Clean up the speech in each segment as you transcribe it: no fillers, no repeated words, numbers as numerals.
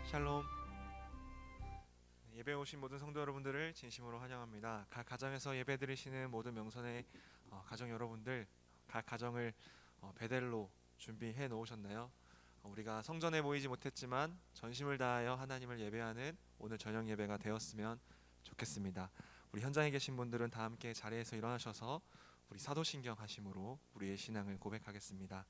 샬롬. 예배에 오신 모든 성도 여러분들을 진심으로 환영합니다. 각 가정에서 예배 드리시는 모든 명선의 가정 여러분들, 각 가정을 베델로 준비해 놓으셨나요? 우리가 성전에 모이지 못했지만 전심을 다하여 하나님을 예배하는 오늘 저녁 예배가 되었으면 좋겠습니다. 우리 현장에 계신 분들은 다 함께 자리에서 일어나셔서 우리 사도신경 하심으로 우리의 신앙을 고백하겠습니다.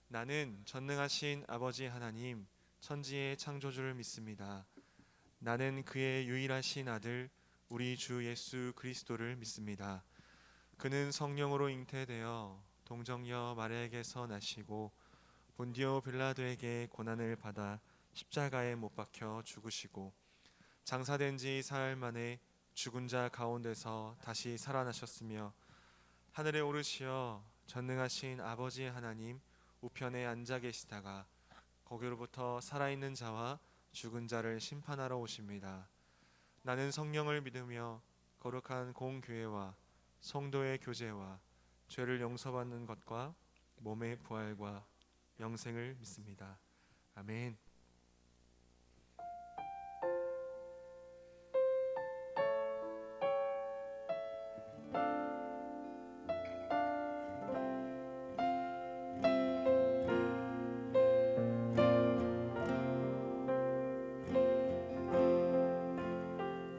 나는 전능하신 아버지 하나님, 천지의 창조주를 믿습니다. 나는 그의 유일하신 아들 우리 주 예수 그리스도를 믿습니다. 그는 성령으로 잉태되어 동정녀 마리아에게서 나시고 본디오 빌라도에게 고난을 받아 십자가에 못 박혀 죽으시고 장사된 지 사흘 만에 죽은 자 가운데서 다시 살아나셨으며 하늘에 오르시어 전능하신 아버지 하나님 우편에 앉아 계시다가 거기로부터 살아있는 자와 죽은 자를 심판하러 오십니다. 나는 성령을 믿으며 거룩한 공교회와 성도의 교제와 죄를 용서받는 것과 몸의 부활과 영생을 믿습니다. 아멘.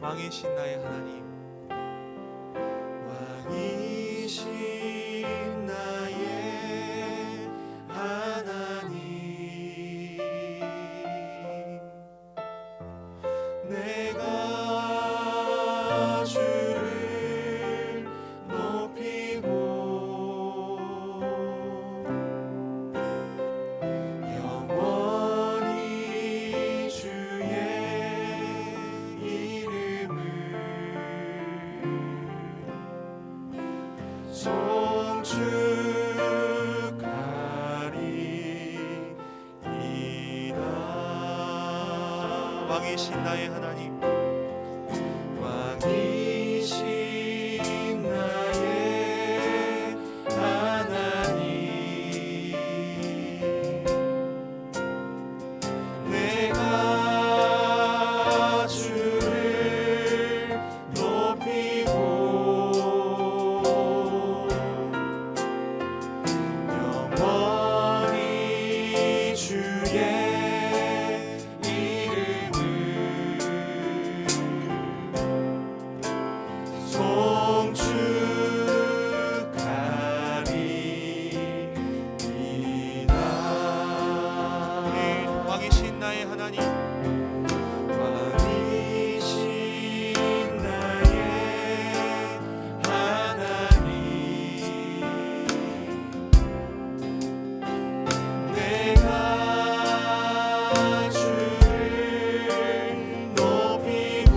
왕이신 나의 하나님, 왕이신 나의 하나님, 내가 주를 높이고 영원히 주의 왕이신 나의 하나님, 왕이신 나의 하나님, 내가 주를 높이고 영원히 주의 왕이신 나의 하나님, 왕이신 나의 하나님, 내가 주를 높이고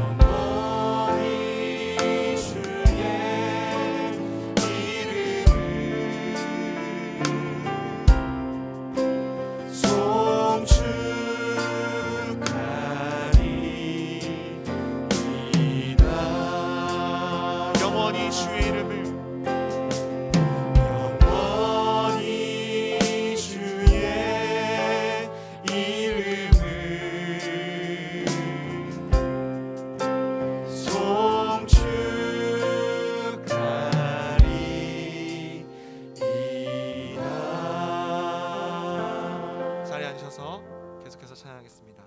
영원히 주의 영원히 주의 이름을 영원히 주의 이름을 송축하리이다. 자리에 앉으셔서 계속해서 찬양하겠습니다.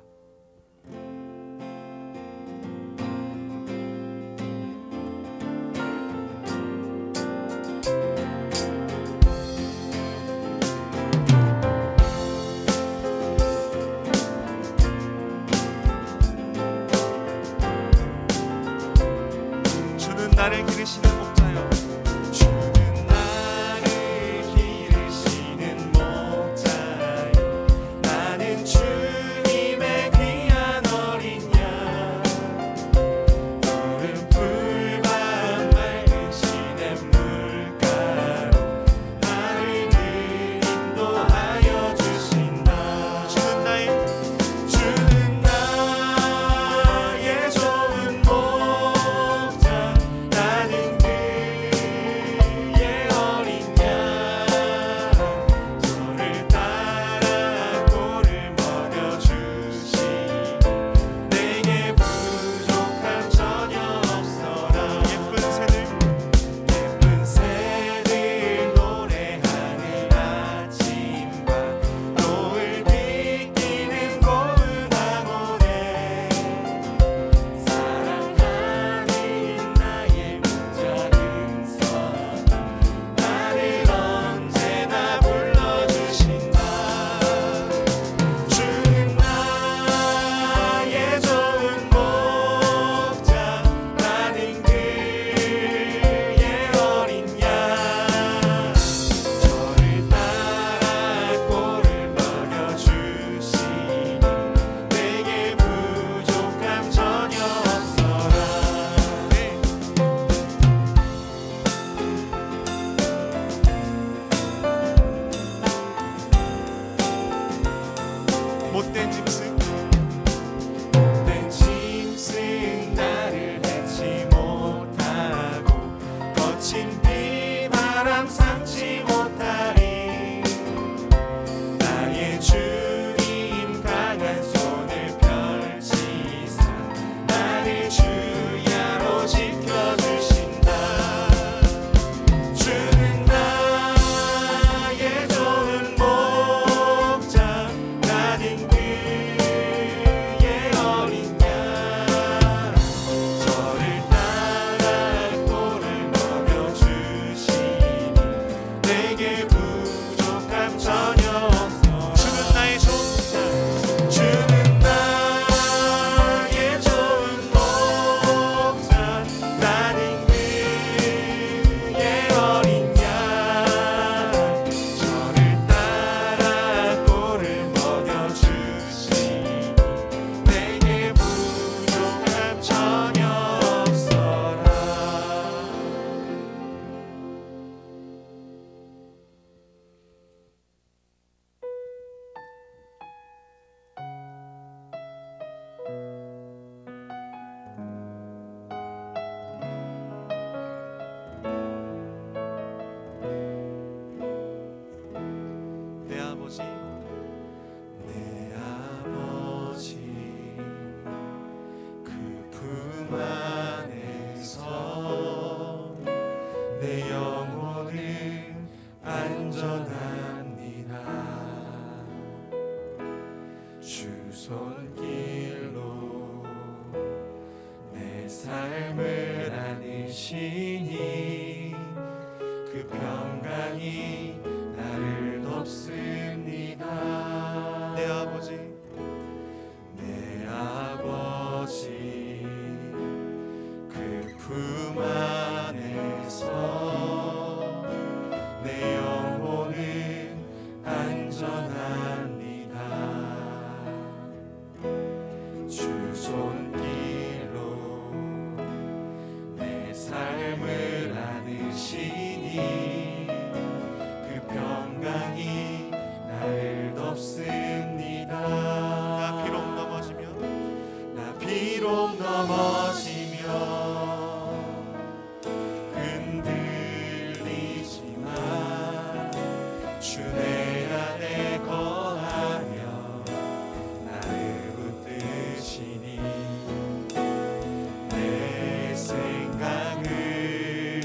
주는 나를 기르시는 목자여, 주는 나를 기르시는 목자여, 나는 주님의 사랑 삼지 못하리. 나의 주님 강한 손을 펼치사 나를 주야로 지켜주신다. 주는 나의 좋은 목자, 나는 그의 어린 양. 저를 따라 꼴을 먹여주시니 내게 부족함 전혀 없어. 주는 나의 종자, 주는 나의 좋은 목자, 나는 그의 어린 양. 저를 따라 꼴을 먹여주시니 내게 부족함 전혀 없어라. 내 아버지, 내 아버지, 그 품 안에서 내 영혼은 안전합니다. 주 손길로 내 삶을 안으시니 그 평강이 나를 덮습니다. 내 아버지, 내 아버지, 그 품 안에서 내 영혼은 안전합니다. 주 손길로 내 삶을 안으시니 그 평강이 나를 덮습니다. 나 비록 넘어지며 흔들리지만 주 내 안에 거하며 나를 붙드시니 내 생각을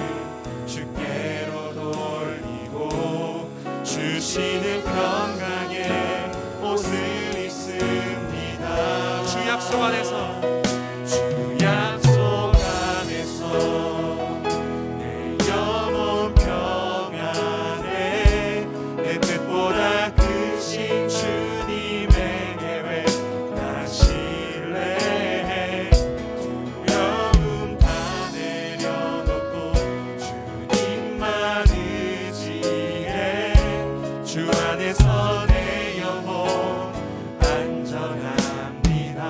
주께로 돌리고 주시는 평강의 옷을 입습니다. 주 약속 안에서, 주 약속 안에서 내 영혼 평안에 내 뜻보다 크신 주님의 계획 나 신뢰해. 두려움 다 내려놓고 주님만 의지해. 주 안에서 내 영혼 안전합니다.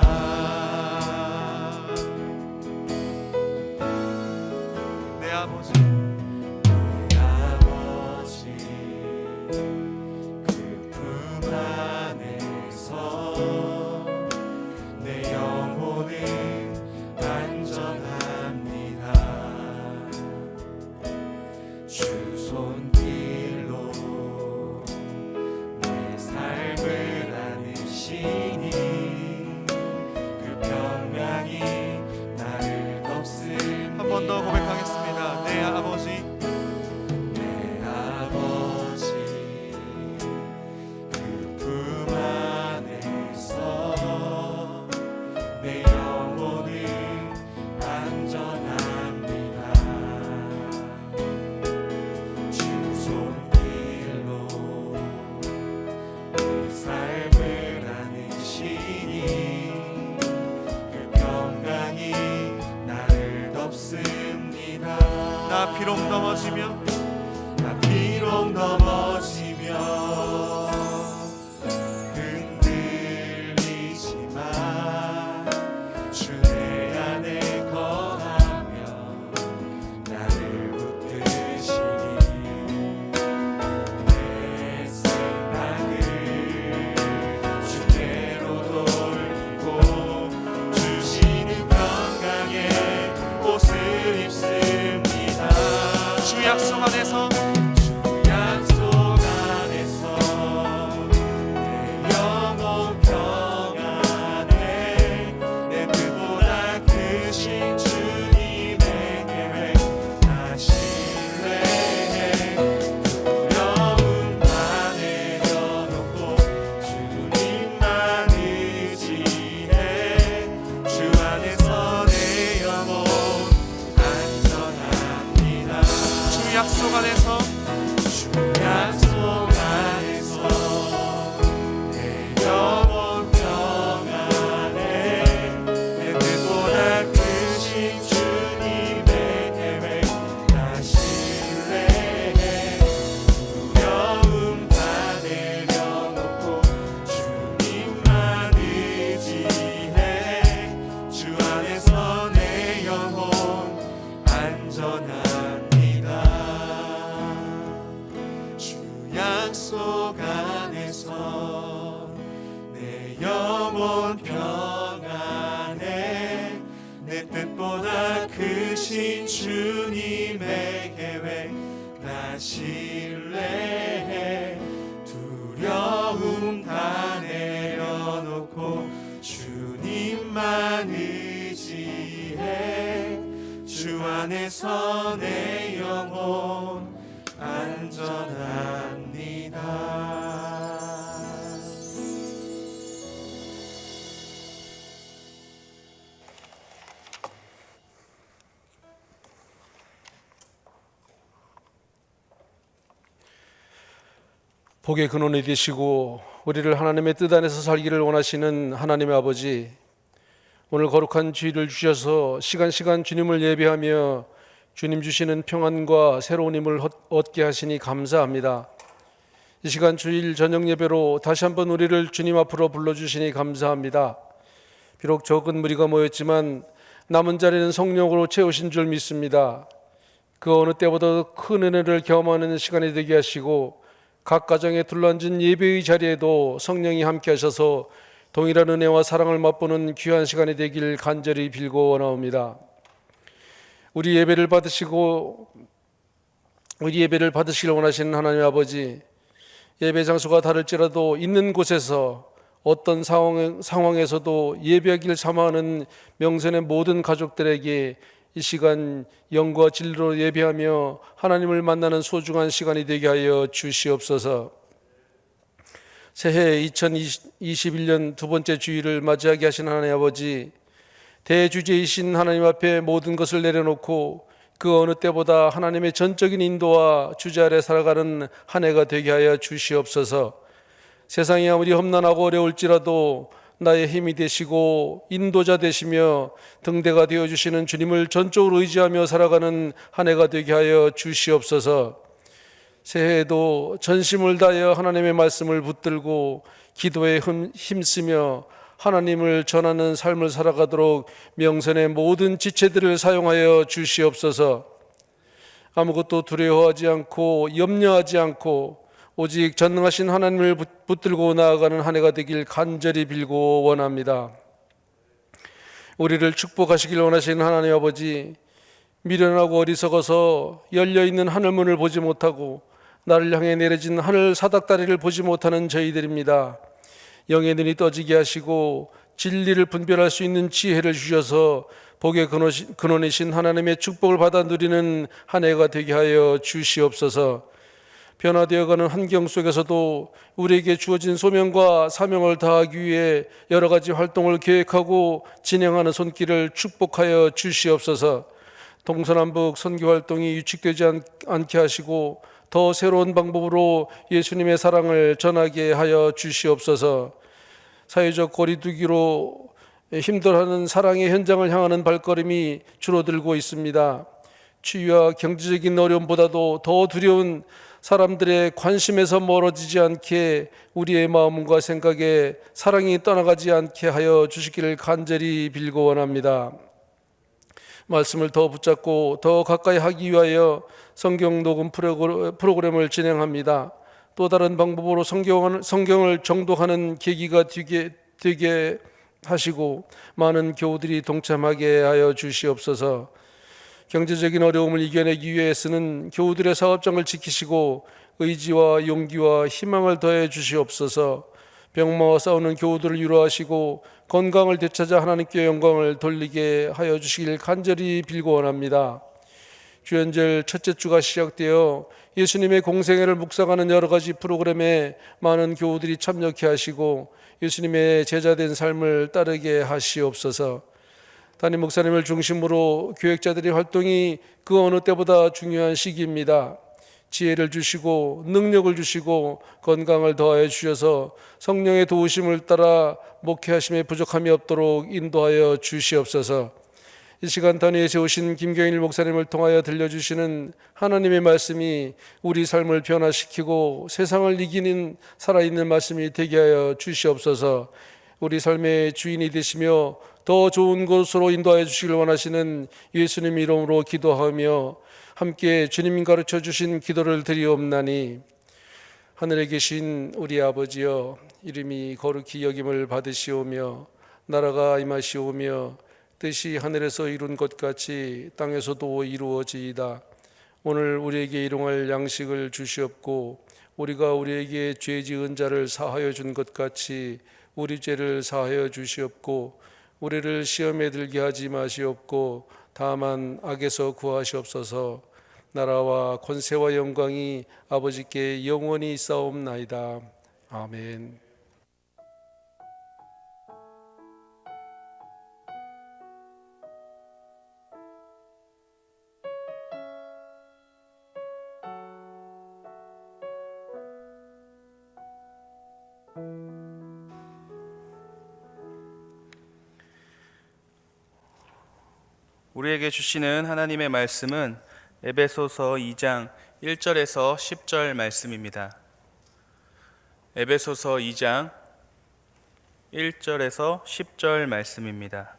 안에서 주 약속 안에서 내 영혼 평안해 내 뜻보다 크신 주님의 계획 나 신뢰해 두려움 다 내려놓고 주님만 의지해 주 안에서 내 영혼 안전합니다. 주 약속 안에서 주 약속 안에서 내 영혼 평안해 내 뜻보다 크신 주님의 계획 나 신뢰해 두려움 다 내려놓고 주님만 의지해 주 안에서 내 영혼 안전합니다. 주 약속 안에서 내 영혼 평안해 내 뜻보다 크신 주님의 계획 나 신뢰해 두려움 다 내려놓고 주님만 의지해 주 안에서 내 영혼 안전합니다. 복의 근원이 되시고 우리를 하나님의 뜻 안에서 살기를 원하시는 하나님의 아버지, 오늘 거룩한 주일을 주셔서 시간 주님을 예배하며 주님 주시는 평안과 새로운 힘을 얻게 하시니 감사합니다. 이 시간 주일 저녁 예배로 다시 한번 우리를 주님 앞으로 불러주시니 감사합니다. 비록 적은 무리가 모였지만 남은 자리는 성령으로 채우신 줄 믿습니다. 그 어느 때보다 큰 은혜를 경험하는 시간이 되게 하시고 각 가정에 둘러앉은 예배의 자리에도 성령이 함께 하셔서 동일한 은혜와 사랑을 맛보는 귀한 시간이 되길 간절히 빌고 원하옵니다. 우리 예배를 받으시길 원하시는 하나님 아버지, 예배 장소가 다를지라도 있는 곳에서 어떤 상황에서도 예배하기를 사모하는 명선의 모든 가족들에게 이 시간 영과 진리로 예배하며 하나님을 만나는 소중한 시간이 되게 하여 주시옵소서. 새해 2021년 두 번째 주일을 맞이하게 하신 하나님 아버지, 대주제이신 하나님 앞에 모든 것을 내려놓고 그 어느 때보다 하나님의 전적인 인도와 주제 아래 살아가는 한 해가 되게 하여 주시옵소서. 세상이 아무리 험난하고 어려울지라도 나의 힘이 되시고 인도자 되시며 등대가 되어주시는 주님을 전적으로 의지하며 살아가는 한 해가 되게 하여 주시옵소서. 새해에도 전심을 다하여 하나님의 말씀을 붙들고 기도에 힘쓰며 하나님을 전하는 삶을 살아가도록 명선의 모든 지체들을 사용하여 주시옵소서. 아무것도 두려워하지 않고 염려하지 않고 오직 전능하신 하나님을 붙들고 나아가는 한 해가 되길 간절히 빌고 원합니다. 우리를 축복하시길 원하시는 하나님 아버지, 미련하고 어리석어서 열려있는 하늘문을 보지 못하고 나를 향해 내려진 하늘 사닥다리를 보지 못하는 저희들입니다. 영의 눈이 떠지게 하시고 진리를 분별할 수 있는 지혜를 주셔서 복의 근원이신 하나님의 축복을 받아 누리는 한 해가 되게 하여 주시옵소서. 변화되어가는 환경 속에서도 우리에게 주어진 소명과 사명을 다하기 위해 여러 가지 활동을 계획하고 진행하는 손길을 축복하여 주시옵소서. 동서남북 선교활동이 위축되지 않게 하시고 더 새로운 방법으로 예수님의 사랑을 전하게 하여 주시옵소서. 사회적 거리두기로 힘들어하는 사랑의 현장을 향하는 발걸음이 줄어들고 있습니다. 치유와 경제적인 어려움보다도 더 두려운 사람들의 관심에서 멀어지지 않게 우리의 마음과 생각에 사랑이 떠나가지 않게 하여 주시기를 간절히 빌고 원합니다. 말씀을 더 붙잡고 더 가까이 하기 위하여 성경 녹음 프로그램을 진행합니다. 또 다른 방법으로 성경을 정독하는 계기가 되게 하시고 많은 교우들이 동참하게 하여 주시옵소서. 경제적인 어려움을 이겨내기 위해 쓰는 교우들의 사업장을 지키시고 의지와 용기와 희망을 더해 주시옵소서. 병마와 싸우는 교우들을 위로하시고 건강을 되찾아 하나님께 영광을 돌리게 하여 주시길 간절히 빌고 원합니다. 주연절 첫째 주가 시작되어 예수님의 공생애를 묵상하는 여러 가지 프로그램에 많은 교우들이 참여케 하시고 예수님의 제자된 삶을 따르게 하시옵소서. 담임 목사님을 중심으로 교역자들의 활동이 그 어느 때보다 중요한 시기입니다. 지혜를 주시고 능력을 주시고 건강을 더하여 주셔서 성령의 도우심을 따라 목회하심에 부족함이 없도록 인도하여 주시옵소서. 이 시간 단위에 세우신 김경일 목사님을 통하여 들려주시는 하나님의 말씀이 우리 삶을 변화시키고 세상을 이기는 살아있는 말씀이 되게 하여 주시옵소서. 우리 삶의 주인이 되시며 더 좋은 곳으로 인도하여 주시길 원하시는 예수님 이름으로 기도하며 함께 주님이 가르쳐 주신 기도를 드리옵나니, 하늘에 계신 우리 아버지여, 이름이 거룩히 여김을 받으시오며 나라가 임하시오며 뜻이 하늘에서 이룬 것 같이 땅에서도 이루어지이다. 오늘 우리에게 일용할 양식을 주시옵고 우리가 우리에게 죄 지은 자를 사하여 준 것 같이 우리 죄를 사하여 주시옵고 우리를 시험에 들게 하지 마시옵고 다만 악에서 구하시옵소서. 나라와 권세와 영광이 아버지께 영원히 있사옵나이다. 아멘. 우리에게 주시는 하나님의 말씀은 에베소서 2장 1절에서 10절 말씀입니다. 에베소서 2장 1절에서 10절 말씀입니다.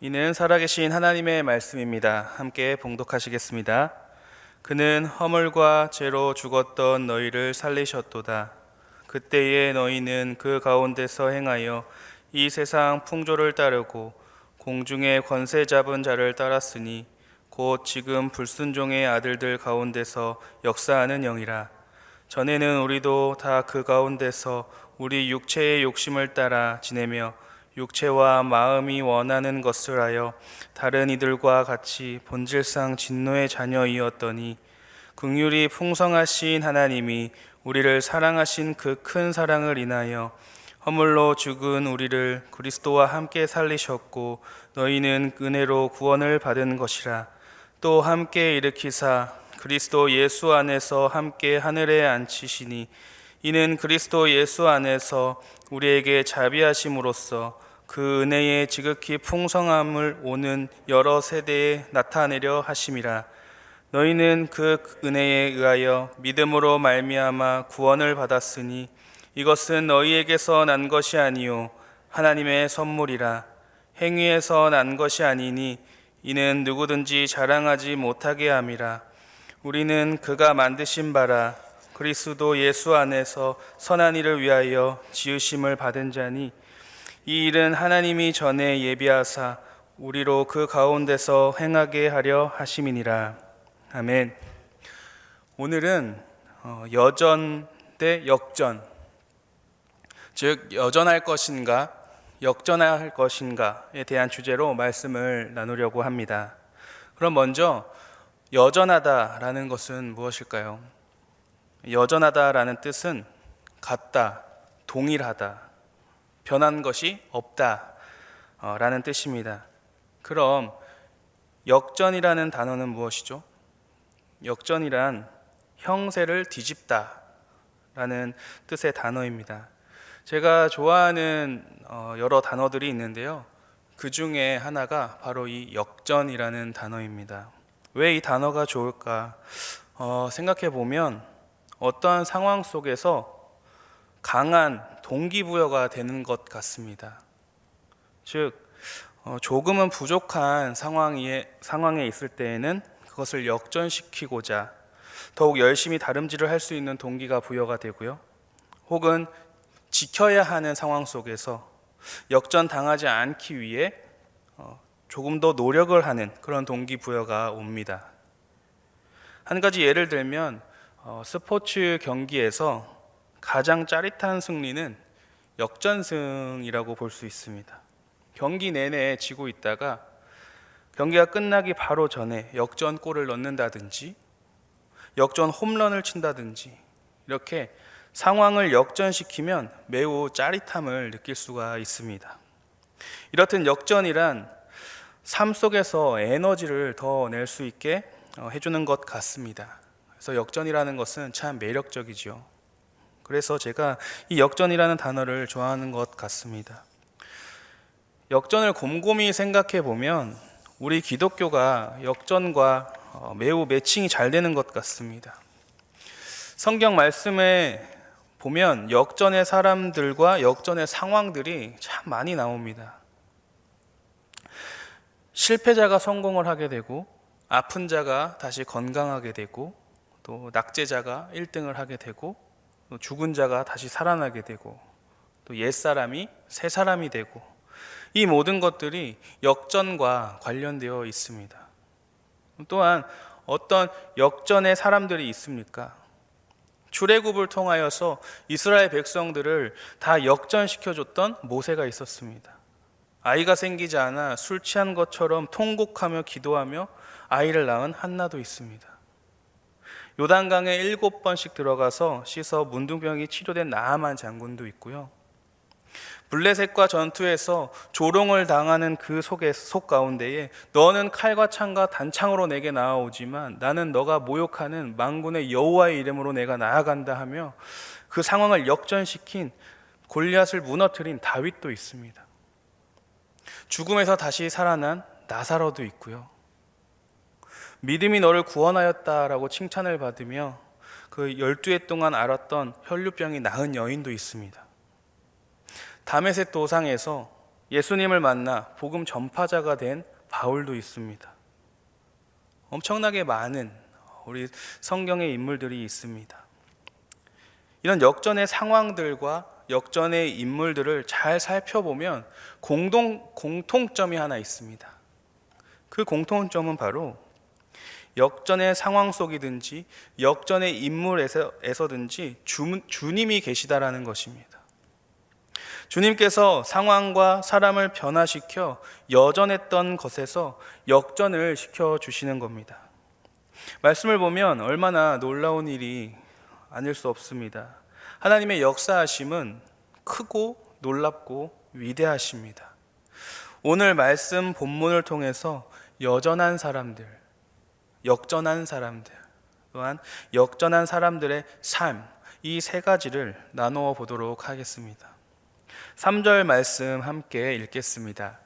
이는 살아계신 하나님의 말씀입니다. 함께 봉독하시겠습니다. 그는 허물과 죄로 죽었던 너희를 살리셨도다. 그때에 너희는 그 가운데서 행하여 이 세상 풍조를 따르고 공중의 권세 잡은 자를 따랐으니 곧 지금 불순종의 아들들 가운데서 역사하는 영이라. 전에는 우리도 다 그 가운데서 우리 육체의 욕심을 따라 지내며 육체와 마음이 원하는 것을 하여 다른 이들과 같이 본질상 진노의 자녀이었더니 긍휼이 풍성하신 하나님이 우리를 사랑하신 그 큰 사랑을 인하여 허물로 죽은 우리를 그리스도와 함께 살리셨고 너희는 은혜로 구원을 받은 것이라. 또 함께 일으키사 그리스도 예수 안에서 함께 하늘에 앉히시니 이는 그리스도 예수 안에서 우리에게 자비하심으로써 그 은혜의 지극히 풍성함을 오는 여러 세대에 나타내려 하심이라. 너희는 그 은혜에 의하여 믿음으로 말미암아 구원을 받았으니 이것은 너희에게서 난 것이 아니요 하나님의 선물이라. 행위에서 난 것이 아니니 이는 누구든지 자랑하지 못하게 함이라. 우리는 그가 만드신 바라 그리스도 예수 안에서 선한 일을 위하여 지으심을 받은 자니 이 일은 하나님이 전에 예비하사 우리로 그 가운데서 행하게 하려 하심이니라. 아멘. 오늘은 여전 대 역전, 즉 여전할 것인가 역전할 것인가에 대한 주제로 말씀을 나누려고 합니다. 그럼 먼저 여전하다라는 것은 무엇일까요? 여전하다라는 뜻은 같다, 동일하다, 변한 것이 없다 라는 뜻입니다. 그럼 역전이라는 단어는 무엇이죠? 역전이란 형세를 뒤집다 라는 뜻의 단어입니다. 제가 좋아하는 여러 단어들이 있는데요, 그 중에 하나가 바로 이 역전이라는 단어입니다. 왜 이 단어가 좋을까 생각해 보면 어떠한 상황 속에서 강한 동기부여가 되는 것 같습니다. 즉 조금은 부족한 상황에 있을 때에는 그것을 역전시키고자 더욱 열심히 다름질을 할 수 있는 동기가 부여가 되고요, 혹은 지켜야 하는 상황 속에서 역전당하지 않기 위해 조금 더 노력을 하는 그런 동기부여가 옵니다. 한 가지 예를 들면 스포츠 경기에서 가장 짜릿한 승리는 역전승이라고 볼 수 있습니다. 경기 내내 지고 있다가 경기가 끝나기 바로 전에 역전골을 넣는다든지 역전 홈런을 친다든지 이렇게 상황을 역전시키면 매우 짜릿함을 느낄 수가 있습니다. 이렇듯 역전이란 삶 속에서 에너지를 더 낼 수 있게 해주는 것 같습니다. 그래서 역전이라는 것은 참 매력적이죠. 그래서 제가 이 역전이라는 단어를 좋아하는 것 같습니다. 역전을 곰곰이 생각해 보면 우리 기독교가 역전과 매우 매칭이 잘 되는 것 같습니다. 성경 말씀에 보면 역전의 사람들과 역전의 상황들이 참 많이 나옵니다. 실패자가 성공을 하게 되고 아픈 자가 다시 건강하게 되고 또 낙제자가 1등을 하게 되고 또 죽은 자가 다시 살아나게 되고 또 옛사람이 새 사람이 되고 이 모든 것들이 역전과 관련되어 있습니다. 또한 어떤 역전의 사람들이 있습니까? 출애굽을 통하여서 이스라엘 백성들을 다 역전시켜줬던 모세가 있었습니다. 아이가 생기지 않아 술 취한 것처럼 통곡하며 기도하며 아이를 낳은 한나도 있습니다. 요단강에 7번씩 들어가서 씻어 문둥병이 치료된 나아만 장군도 있고요. 블레셋과 전투에서 조롱을 당하는 그 속 가운데에 너는 칼과 창과 단창으로 내게 나아오지만 나는 너가 모욕하는 만군의 여호와의 이름으로 내가 나아간다 하며 그 상황을 역전시킨 골리앗을 무너뜨린 다윗도 있습니다. 죽음에서 다시 살아난 나사로도 있고요. 믿음이 너를 구원하였다라고 칭찬을 받으며 그 12해 동안 앓았던 혈류병이 나은 여인도 있습니다. 다메섹 도상에서 예수님을 만나 복음 전파자가 된 바울도 있습니다. 엄청나게 많은 우리 성경의 인물들이 있습니다. 이런 역전의 상황들과 역전의 인물들을 잘 살펴보면 공통점이 하나 있습니다. 그 공통점은 바로 역전의 상황 속이든지 역전의 인물에서든지 주님이 계시다라는 것입니다. 주님께서 상황과 사람을 변화시켜 여전했던 것에서 역전을 시켜주시는 겁니다. 말씀을 보면 얼마나 놀라운 일이 아닐 수 없습니다. 하나님의 역사하심은 크고 놀랍고 위대하십니다. 오늘 말씀 본문을 통해서 여전한 사람들, 역전한 사람들, 또한 역전한 사람들의 삶, 이 세 가지를 나누어 보도록 하겠습니다. 3절 말씀 함께 읽겠습니다.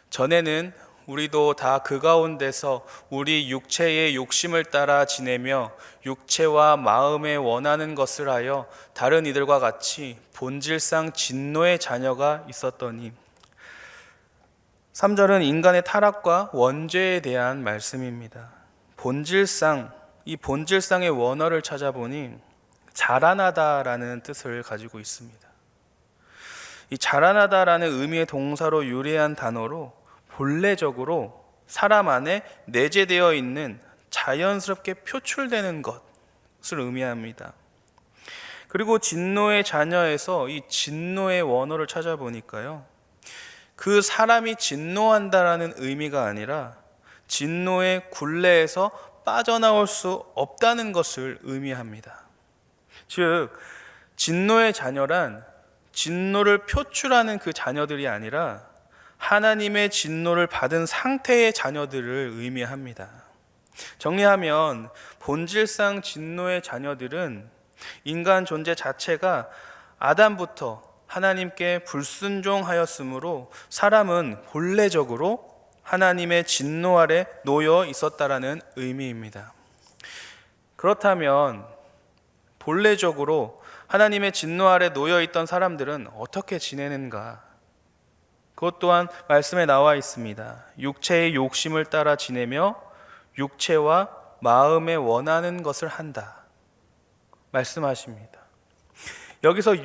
전에는 우리도 다 그 가운데서 우리 육체의 욕심을 따라 지내며 육체와 마음에 원하는 것을 하여 다른 이들과 같이 본질상 진노의 자녀가 있었더니 3절은 인간의 타락과 원죄에 대한 말씀입니다. 이 본질상의 원어를 찾아보니 자라나다라는 뜻을 가지고 있습니다. 이 자라나다라는 의미의 동사로 유래한 단어로 본래적으로 사람 안에 내재되어 있는 자연스럽게 표출되는 것을 의미합니다. 그리고 진노의 자녀에서 이 진노의 원어를 찾아보니까요, 그 사람이 진노한다라는 의미가 아니라 진노의 굴레에서 빠져나올 수 없다는 것을 의미합니다. 즉, 진노의 자녀란 진노를 표출하는 그 자녀들이 아니라 하나님의 진노를 받은 상태의 자녀들을 의미합니다. 정리하면 본질상 진노의 자녀들은 인간 존재 자체가 아담부터 하나님께 불순종하였으므로 사람은 본래적으로 하나님의 진노 아래 놓여 있었다라는 의미입니다. 그렇다면 본래적으로 하나님의 진노 아래 놓여 있던 사람들은 어떻게 지내는가? 그것 또한 말씀에 나와 있습니다. 육체의 욕심을 따라 지내며 육체와 마음에 원하는 것을 한다 말씀하십니다. 여기서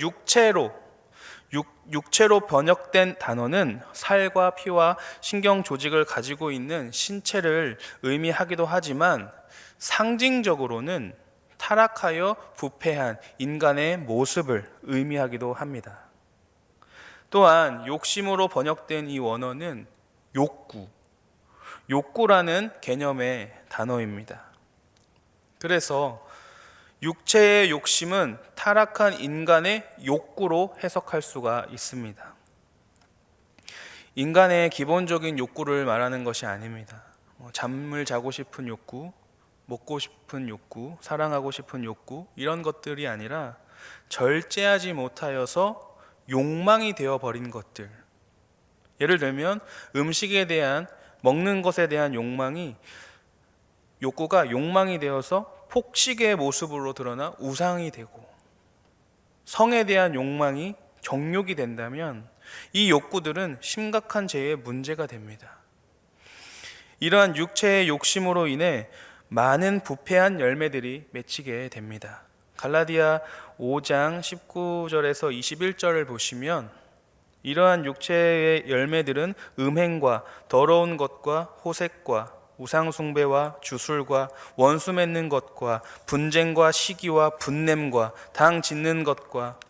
육체로 번역된 단어는 살과 피와 신경 조직을 가지고 있는 신체를 의미하기도 하지만 상징적으로는 타락하여 부패한 인간의 모습을 의미하기도 합니다. 또한 욕심으로 번역된 이 원어는 욕구라는 개념의 단어입니다. 그래서 육체의 욕심은 타락한 인간의 욕구로 해석할 수가 있습니다. 인간의 기본적인 욕구를 말하는 것이 아닙니다. 잠을 자고 싶은 욕구, 먹고 싶은 욕구, 사랑하고 싶은 욕구, 이런 것들이 아니라 절제하지 못하여서 욕망이 되어버린 것들. 예를 들면 음식에 대한, 먹는 것에 대한 욕구가 욕망이 되어서 폭식의 모습으로 드러나 우상이 되고, 성에 대한 욕망이 정욕이 된다면 이 욕구들은 심각한 죄의 문제가 됩니다. 이러한 육체의 욕심으로 인해 많은 부패한 열매들이 맺히게 됩니다. 갈라디아 5장 19절에서 21절을 보시면 이러한 육체의 열매들은 음행과 더러운 것과 호색과 우상숭배와 주술과 원수 맺는 것과 분쟁과 시기와 분냄과 당 짓는 것과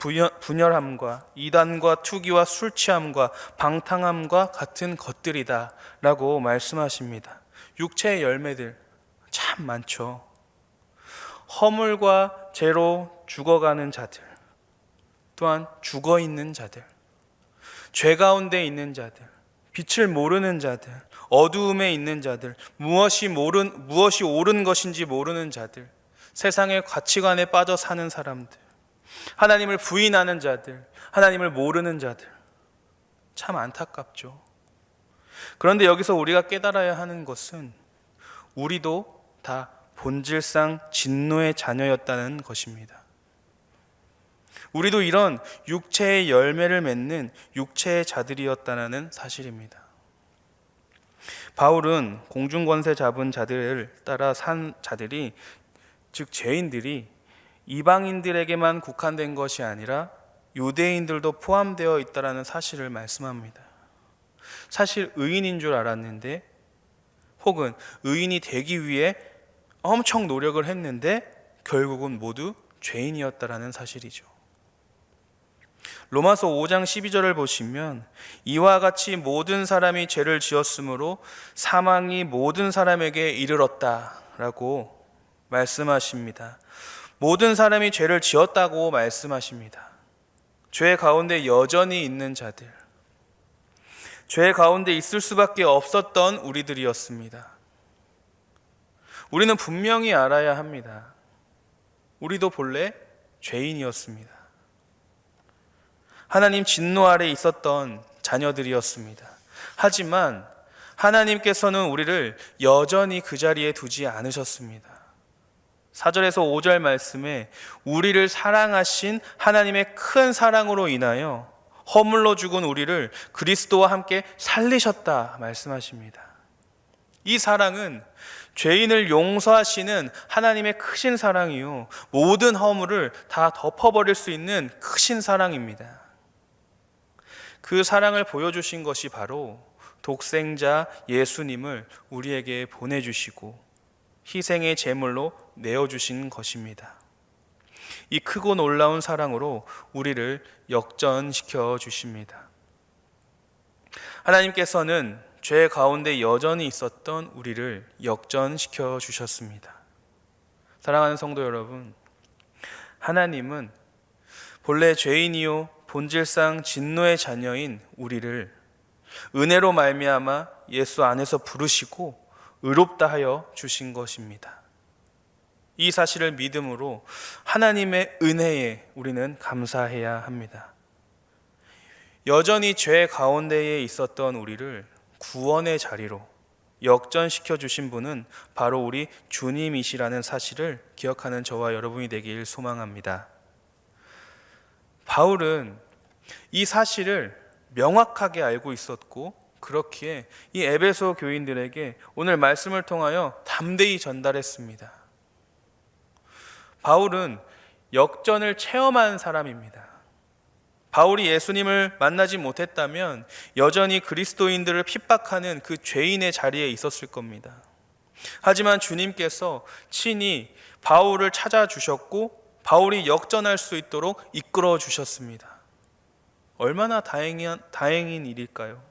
분열함과 이단과 투기와 술 취함과 방탕함과 같은 것들이다 라고 말씀하십니다. 육체의 열매들 참 많죠. 허물과 죄로 죽어가는 자들, 또한 죽어있는 자들, 죄 가운데 있는 자들, 빛을 모르는 자들, 어두움에 있는 자들, 무엇이 옳은 것인지 모르는 자들, 세상의 가치관에 빠져 사는 사람들, 하나님을 부인하는 자들, 하나님을 모르는 자들, 참 안타깝죠. 그런데 여기서 우리가 깨달아야 하는 것은 우리도 다 본질상 진노의 자녀였다는 것입니다. 우리도 이런 육체의 열매를 맺는 육체의 자들이었다는 사실입니다. 바울은 공중권세 잡은 자들을 따라 산 자들이, 즉 죄인들이 이방인들에게만 국한된 것이 아니라 유대인들도 포함되어 있다는 사실을 말씀합니다. 사실 의인인 줄 알았는데, 혹은 의인이 되기 위해 엄청 노력을 했는데 결국은 모두 죄인이었다는 사실이죠. 로마서 5장 12절을 보시면 이와 같이 모든 사람이 죄를 지었으므로 사망이 모든 사람에게 이르렀다라고 말씀하십니다. 모든 사람이 죄를 지었다고 말씀하십니다. 죄 가운데 여전히 있는 자들, 죄 가운데 있을 수밖에 없었던 우리들이었습니다. 우리는 분명히 알아야 합니다. 우리도 본래 죄인이었습니다. 하나님 진노 아래 있었던 자녀들이었습니다. 하지만 하나님께서는 우리를 여전히 그 자리에 두지 않으셨습니다. 4절에서 5절 말씀에 우리를 사랑하신 하나님의 큰 사랑으로 인하여 허물로 죽은 우리를 그리스도와 함께 살리셨다 말씀하십니다. 이 사랑은 죄인을 용서하시는 하나님의 크신 사랑이요, 모든 허물을 다 덮어버릴 수 있는 크신 사랑입니다. 그 사랑을 보여주신 것이 바로 독생자 예수님을 우리에게 보내주시고 희생의 제물로 내어주신 것입니다. 이 크고 놀라운 사랑으로 우리를 역전시켜 주십니다. 하나님께서는 죄 가운데 여전히 있었던 우리를 역전시켜 주셨습니다. 사랑하는 성도 여러분, 하나님은 본래 죄인이요 본질상 진노의 자녀인 우리를 은혜로 말미암아 예수 안에서 부르시고 의롭다 하여 주신 것입니다. 이 사실을 믿음으로 하나님의 은혜에 우리는 감사해야 합니다. 여전히 죄 가운데에 있었던 우리를 구원의 자리로 역전시켜 주신 분은 바로 우리 주님이시라는 사실을 기억하는 저와 여러분이 되길 소망합니다. 바울은 이 사실을 명확하게 알고 있었고, 그렇기에 이 에베소 교인들에게 오늘 말씀을 통하여 담대히 전달했습니다. 바울은 역전을 체험한 사람입니다. 바울이 예수님을 만나지 못했다면 여전히 그리스도인들을 핍박하는 그 죄인의 자리에 있었을 겁니다. 하지만 주님께서 친히 바울을 찾아주셨고 바울이 역전할 수 있도록 이끌어 주셨습니다. 얼마나 다행인 일일까요?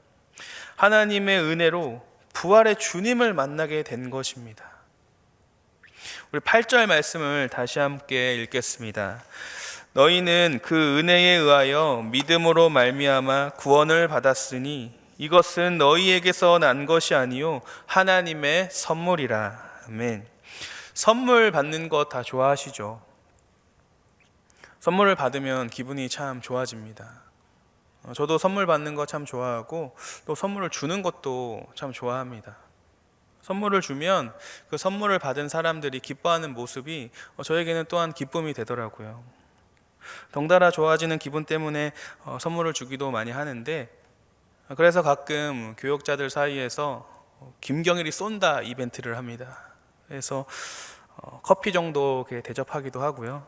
하나님의 은혜로 부활의 주님을 만나게 된 것입니다. 우리 8절 말씀을 다시 함께 읽겠습니다. 너희는 그 은혜에 의하여 믿음으로 말미암아 구원을 받았으니 이것은 너희에게서 난 것이 아니요 하나님의 선물이라. 아멘. 선물 받는 거 다 좋아하시죠? 선물을 받으면 기분이 참 좋아집니다. 저도 선물 받는 거 참 좋아하고 또 선물을 주는 것도 참 좋아합니다. 선물을 주면 그 선물을 받은 사람들이 기뻐하는 모습이 저에게는 또한 기쁨이 되더라고요. 덩달아 좋아지는 기분 때문에 선물을 주기도 많이 하는데, 그래서 가끔 교역자들 사이에서 김경일이 쏜다 이벤트를 합니다. 그래서 커피 정도 대접하기도 하고요.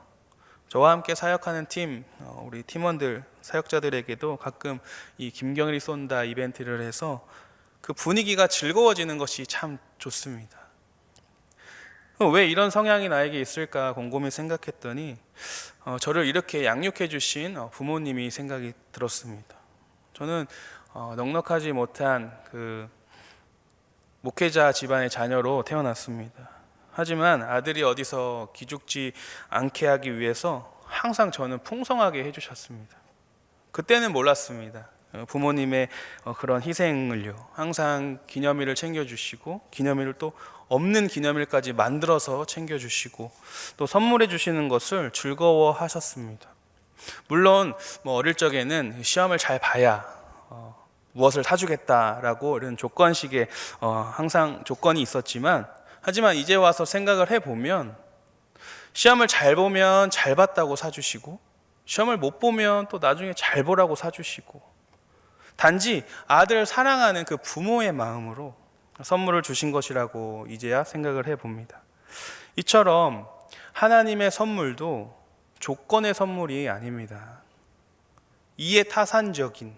저와 함께 사역하는 팀, 우리 팀원들, 사역자들에게도 가끔 이 김경일이 쏜다 이벤트를 해서 그 분위기가 즐거워지는 것이 참 좋습니다. 왜 이런 성향이 나에게 있을까 곰곰이 생각했더니 저를 이렇게 양육해 주신 부모님이 생각이 들었습니다. 저는 넉넉하지 못한 그 목회자 집안의 자녀로 태어났습니다. 하지만 아들이 어디서 기죽지 않게 하기 위해서 항상 저는 풍성하게 해주셨습니다. 그때는 몰랐습니다. 부모님의 그런 희생을요. 항상 기념일을 챙겨주시고 기념일을 또 없는 기념일까지 만들어서 챙겨주시고 또 선물해 주시는 것을 즐거워하셨습니다. 물론 어릴 적에는 시험을 잘 봐야 무엇을 사주겠다라고 이런 조건식의 항상 조건이 있었지만, 하지만 이제 와서 생각을 해보면 시험을 잘 보면 잘 봤다고 사주시고 시험을 못 보면 또 나중에 잘 보라고 사주시고, 단지 아들을 사랑하는 그 부모의 마음으로 선물을 주신 것이라고 이제야 생각을 해봅니다. 이처럼 하나님의 선물도 조건의 선물이 아닙니다. 이해타산적인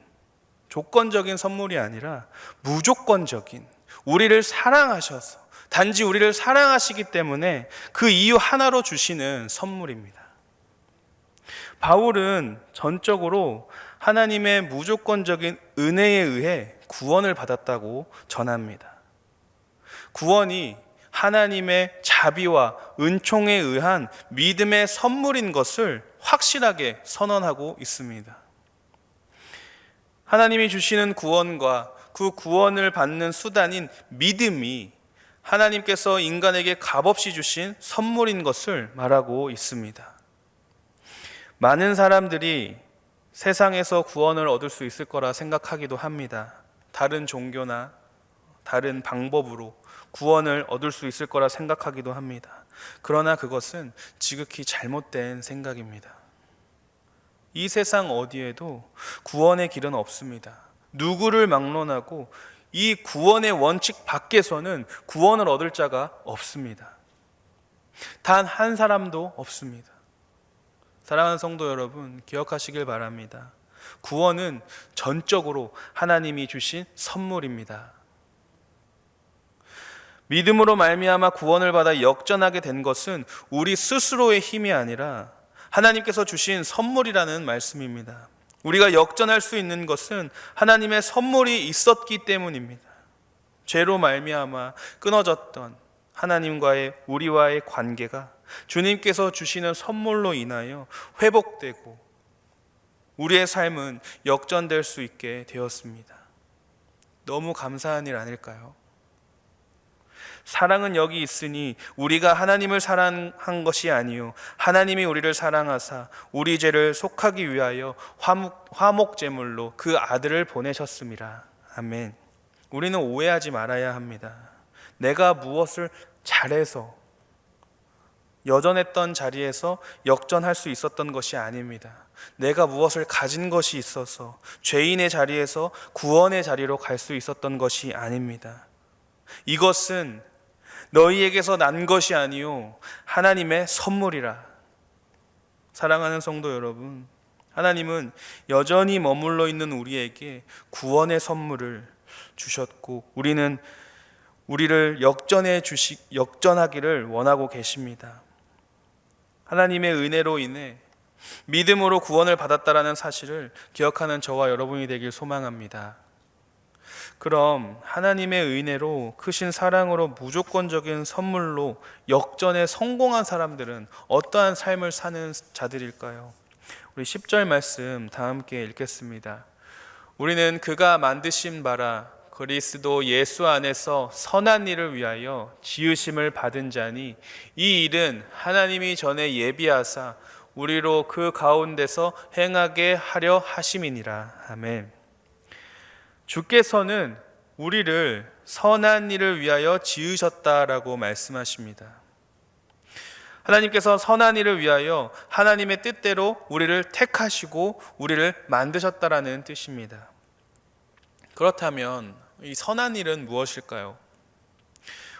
조건적인 선물이 아니라 무조건적인, 우리를 사랑하셔서 단지 우리를 사랑하시기 때문에 그 이유 하나로 주시는 선물입니다. 바울은 전적으로 하나님의 무조건적인 은혜에 의해 구원을 받았다고 전합니다. 구원이 하나님의 자비와 은총에 의한 믿음의 선물인 것을 확실하게 선언하고 있습니다. 하나님이 주시는 구원과 그 구원을 받는 수단인 믿음이 하나님께서 인간에게 값없이 주신 선물인 것을 말하고 있습니다. 많은 사람들이 세상에서 구원을 얻을 수 있을 거라 생각하기도 합니다. 다른 종교나 다른 방법으로 구원을 얻을 수 있을 거라 생각하기도 합니다. 그러나 그것은 지극히 잘못된 생각입니다. 이 세상 어디에도 구원의 길은 없습니다. 누구를 막론하고 이 구원의 원칙 밖에서는 구원을 얻을 자가 없습니다. 단 한 사람도 없습니다. 사랑하는 성도 여러분, 기억하시길 바랍니다. 구원은 전적으로 하나님이 주신 선물입니다. 믿음으로 말미암아 구원을 받아 역전하게 된 것은 우리 스스로의 힘이 아니라 하나님께서 주신 선물이라는 말씀입니다. 우리가 역전할 수 있는 것은 하나님의 선물이 있었기 때문입니다. 죄로 말미암아 끊어졌던 하나님과의 우리와의 관계가 주님께서 주시는 선물로 인하여 회복되고 우리의 삶은 역전될 수 있게 되었습니다. 너무 감사한 일 아닐까요? 사랑은 여기 있으니 우리가 하나님을 사랑한 것이 아니요 하나님이 우리를 사랑하사 우리 죄를 속하기 위하여 화목제물로 그 아들을 보내셨습니다. 아멘. 우리는 오해하지 말아야 합니다. 내가 무엇을 잘해서 여전했던 자리에서 역전할 수 있었던 것이 아닙니다. 내가 무엇을 가진 것이 있어서 죄인의 자리에서 구원의 자리로 갈 수 있었던 것이 아닙니다. 이것은 너희에게서 난 것이 아니요 하나님의 선물이라. 사랑하는 성도 여러분, 하나님은 여전히 머물러 있는 우리에게 구원의 선물을 주셨고 우리를 역전하기를 원하고 계십니다. 하나님의 은혜로 인해 믿음으로 구원을 받았다라는 사실을 기억하는 저와 여러분이 되길 소망합니다. 그럼 하나님의 은혜로 크신 사랑으로 무조건적인 선물로 역전에 성공한 사람들은 어떠한 삶을 사는 자들일까요? 우리 10절 말씀 다 함께 읽겠습니다. 우리는 그가 만드신 바라 그리스도 예수 안에서 선한 일을 위하여 지으심을 받은 자니 이 일은 하나님이 전에 예비하사 우리로 그 가운데서 행하게 하려 하심이니라. 아멘. 주께서는 우리를 선한 일을 위하여 지으셨다라고 말씀하십니다. 하나님께서 선한 일을 위하여 하나님의 뜻대로 우리를 택하시고 우리를 만드셨다라는 뜻입니다. 그렇다면 이 선한 일은 무엇일까요?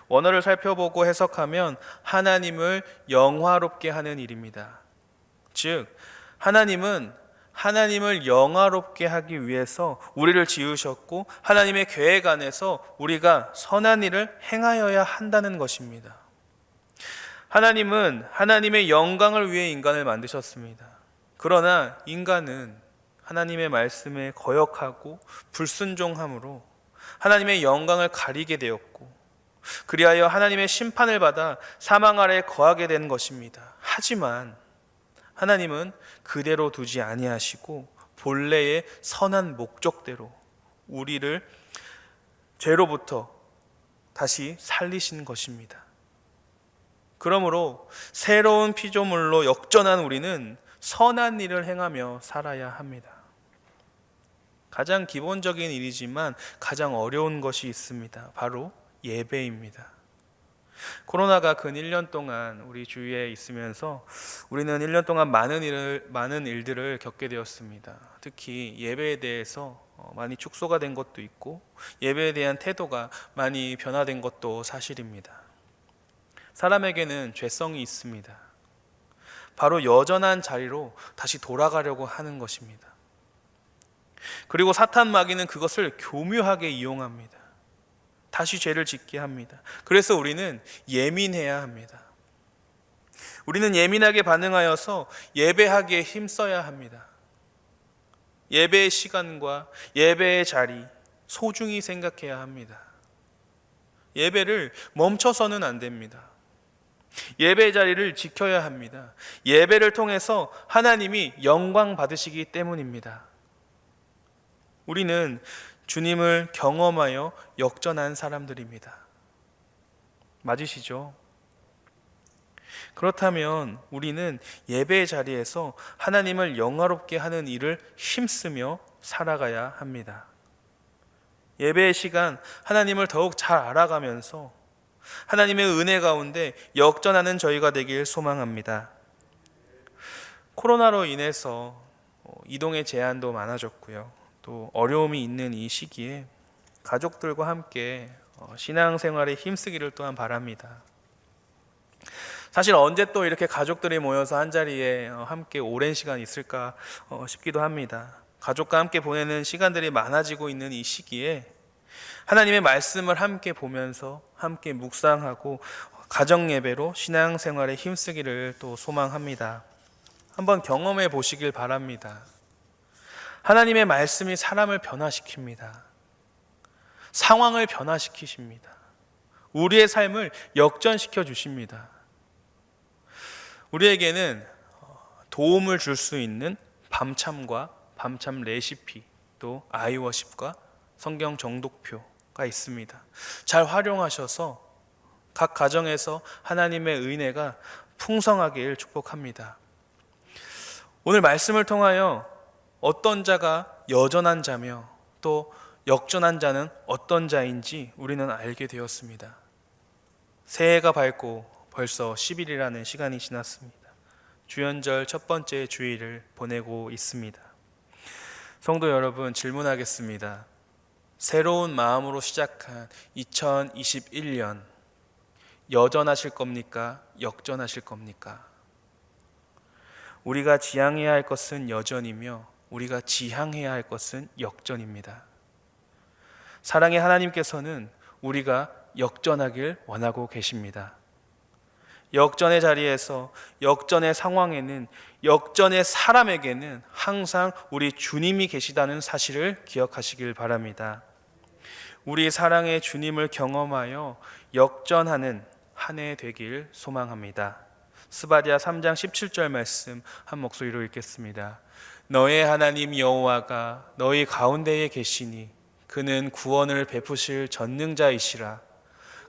원어를 살펴보고 해석하면 하나님을 영화롭게 하는 일입니다. 즉, 하나님을 영화롭게 하기 위해서 우리를 지으셨고 하나님의 계획 안에서 우리가 선한 일을 행하여야 한다는 것입니다. 하나님은 하나님의 영광을 위해 인간을 만드셨습니다. 그러나 인간은 하나님의 말씀에 거역하고 불순종함으로 하나님의 영광을 가리게 되었고 그리하여 하나님의 심판을 받아 사망 아래 거하게 된 것입니다. 하지만 하나님은 그대로 두지 아니하시고 본래의 선한 목적대로 우리를 죄로부터 다시 살리신 것입니다. 그러므로 새로운 피조물로 역전한 우리는 선한 일을 행하며 살아야 합니다. 가장 기본적인 일이지만 가장 어려운 것이 있습니다. 바로 예배입니다. 코로나가 근 1년 동안 우리 주위에 있으면서 우리는 1년 동안 많은 일들을 겪게 되었습니다. 특히 예배에 대해서 많이 축소가 된 것도 있고 예배에 대한 태도가 많이 변화된 것도 사실입니다. 사람에게는 죄성이 있습니다. 바로 여전한 자리로 다시 돌아가려고 하는 것입니다. 그리고 사탄 마귀는 그것을 교묘하게 이용합니다. 다시 죄를 짓게 합니다. 그래서 우리는 예민해야 합니다. 우리는 예민하게 반응하여서 예배하기에 힘써야 합니다. 예배의 시간과 예배의 자리 소중히 생각해야 합니다. 예배를 멈춰서는 안 됩니다. 예배의 자리를 지켜야 합니다. 예배를 통해서 하나님이 영광 받으시기 때문입니다. 우리는 주님을 경험하여 역전한 사람들입니다. 맞으시죠? 그렇다면 우리는 예배의 자리에서 하나님을 영화롭게 하는 일을 힘쓰며 살아가야 합니다. 예배의 시간 하나님을 더욱 잘 알아가면서 하나님의 은혜 가운데 역전하는 저희가 되길 소망합니다. 코로나로 인해서 이동의 제한도 많아졌고요. 또 어려움이 있는 이 시기에 가족들과 함께 신앙생활에 힘쓰기를 또한 바랍니다. 사실 언제 또 이렇게 가족들이 모여서 한자리에 함께 오랜 시간 있을까 싶기도 합니다. 가족과 함께 보내는 시간들이 많아지고 있는 이 시기에 하나님의 말씀을 함께 보면서 함께 묵상하고 가정 예배로 신앙생활에 힘쓰기를 또 소망합니다. 한번 경험해 보시길 바랍니다. 하나님의 말씀이 사람을 변화시킵니다. 상황을 변화시키십니다. 우리의 삶을 역전시켜 주십니다. 우리에게는 도움을 줄 수 있는 밤참과 밤참 레시피, 또 아이워십과 성경 정독표가 있습니다. 잘 활용하셔서 각 가정에서 하나님의 은혜가 풍성하길 축복합니다. 오늘 말씀을 통하여 어떤 자가 여전한 자며 또 역전한 자는 어떤 자인지 우리는 알게 되었습니다. 새해가 밝고 벌써 10일이라는 시간이 지났습니다. 주연절 첫 번째 주일을 보내고 있습니다. 성도 여러분, 질문하겠습니다. 새로운 마음으로 시작한 2021년 여전하실 겁니까? 역전하실 겁니까? 우리가 지향해야 할 것은 여전이며 우리가 지향해야 할 것은 역전입니다. 사랑의 하나님께서는 우리가 역전하길 원하고 계십니다. 역전의 자리에서, 역전의 상황에는, 역전의 사람에게는 항상 우리 주님이 계시다는 사실을 기억하시길 바랍니다. 우리 사랑의 주님을 경험하여 역전하는 한 해 되길 소망합니다. 스바랴 3장 17절 말씀 한 목소리로 읽겠습니다. 너의 하나님 여호와가 너희 가운데에 계시니 그는 구원을 베푸실 전능자이시라.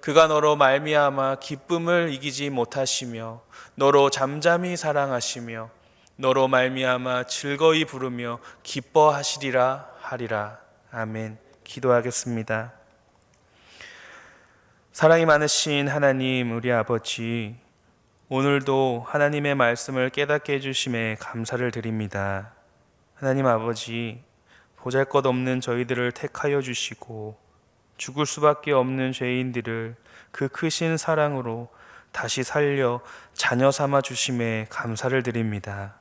그가 너로 말미암아 기쁨을 이기지 못하시며 너로 잠잠히 사랑하시며 너로 말미암아 즐거이 부르며 기뻐하시리라 하리라. 아멘. 기도하겠습니다. 사랑이 많으신 하나님, 우리 아버지, 오늘도 하나님의 말씀을 깨닫게 해주심에 감사를 드립니다. 하나님 아버지, 보잘것없는 저희들을 택하여 주시고 죽을 수밖에 없는 죄인들을 그 크신 사랑으로 다시 살려 자녀 삼아 주심에 감사를 드립니다.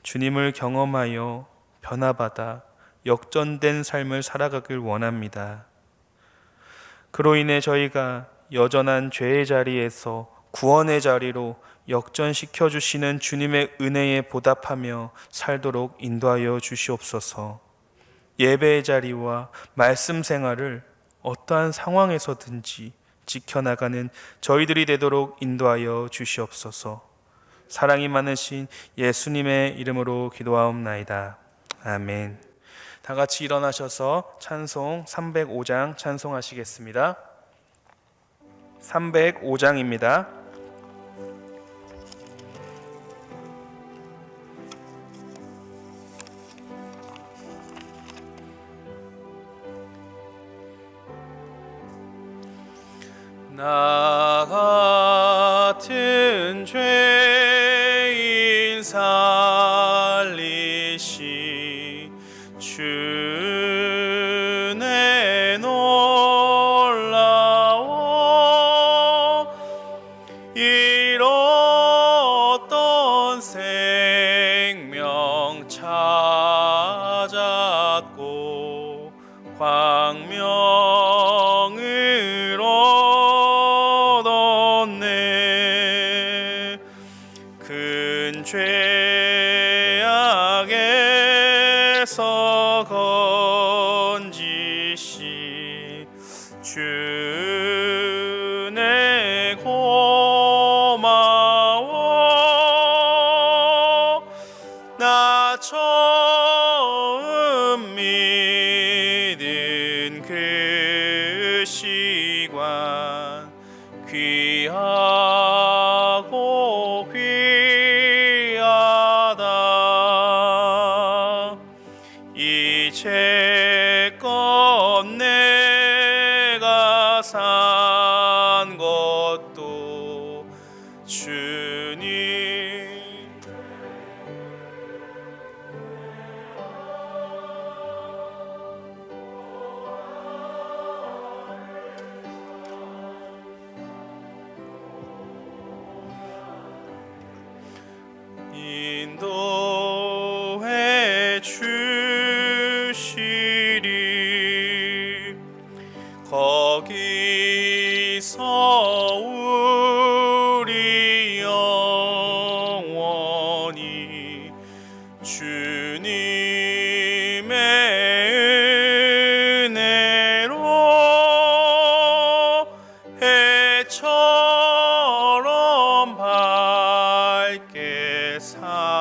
주님을 경험하여 변화받아 역전된 삶을 살아가길 원합니다. 그로 인해 저희가 여전한 죄의 자리에서 구원의 자리로 역전시켜 주시는 주님의 은혜에 보답하며 살도록 인도하여 주시옵소서. 예배의 자리와 말씀 생활을 어떠한 상황에서든지 지켜나가는 저희들이 되도록 인도하여 주시옵소서. 사랑이 많으신 예수님의 이름으로 기도하옵나이다. 아멘. 다 같이 일어나셔서 찬송 305장 찬송하시겠습니다. 305장입니다. 나 같은 죄인 살리시 주네 놀라워 잃었던 생명 찾았고 광명을 얻었네. 큰 죄악에서 건지시 주네 고마워. 나 처음 믿은 그 시간 귀하고 귀하다. 이제껏 내가 산 것도 주님 인도해 주시리. 거기서 우리 영원히 주님의 은혜로 해처럼 밝게 살면서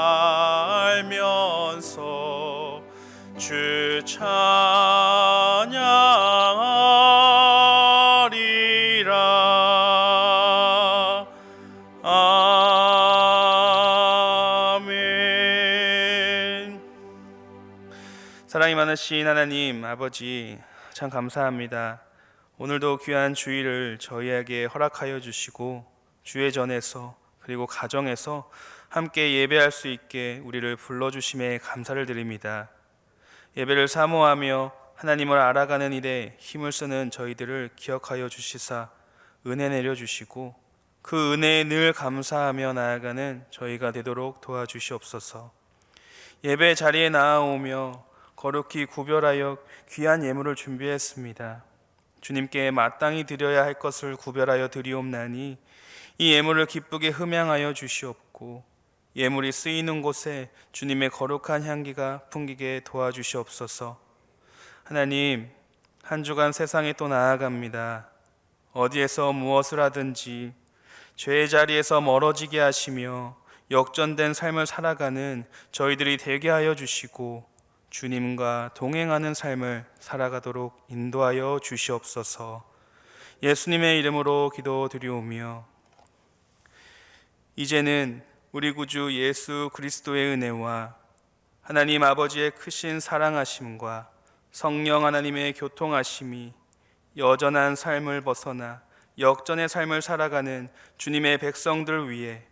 주 찬양하리라. 아멘. 사랑이 많으신 하나님 아버지, 참 감사합니다. 오늘도 귀한 주일을 저희에게 허락하여 주시고 주의 전에서 그리고 가정에서 함께 예배할 수 있게 우리를 불러주심에 감사를 드립니다. 예배를 사모하며 하나님을 알아가는 일에 힘을 쓰는 저희들을 기억하여 주시사 은혜 내려주시고 그 은혜에 늘 감사하며 나아가는 저희가 되도록 도와주시옵소서. 예배 자리에 나아오며 거룩히 구별하여 귀한 예물을 준비했습니다. 주님께 마땅히 드려야 할 것을 구별하여 드리옵나니 이 예물을 기쁘게 흠양하여 주시옵고 예물이 쓰이는 곳에 주님의 거룩한 향기가 풍기게 도와주시옵소서. 하나님, 한 주간 세상에 또 나아갑니다. 어디에서 무엇을 하든지 죄의 자리에서 멀어지게 하시며 역전된 삶을 살아가는 저희들이 되게 하여 주시고 주님과 동행하는 삶을 살아가도록 인도하여 주시옵소서. 예수님의 이름으로 기도드리오며 이제는 우리 구주 예수 그리스도의 은혜와 하나님 아버지의 크신 사랑하심과 성령 하나님의 교통하심이 여전한 삶을 벗어나 역전의 삶을 살아가는 주님의 백성들 위해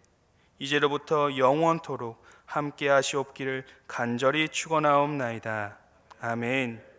이제로부터 영원토록 함께 하시옵기를 간절히 축원하옵나이다. 아멘.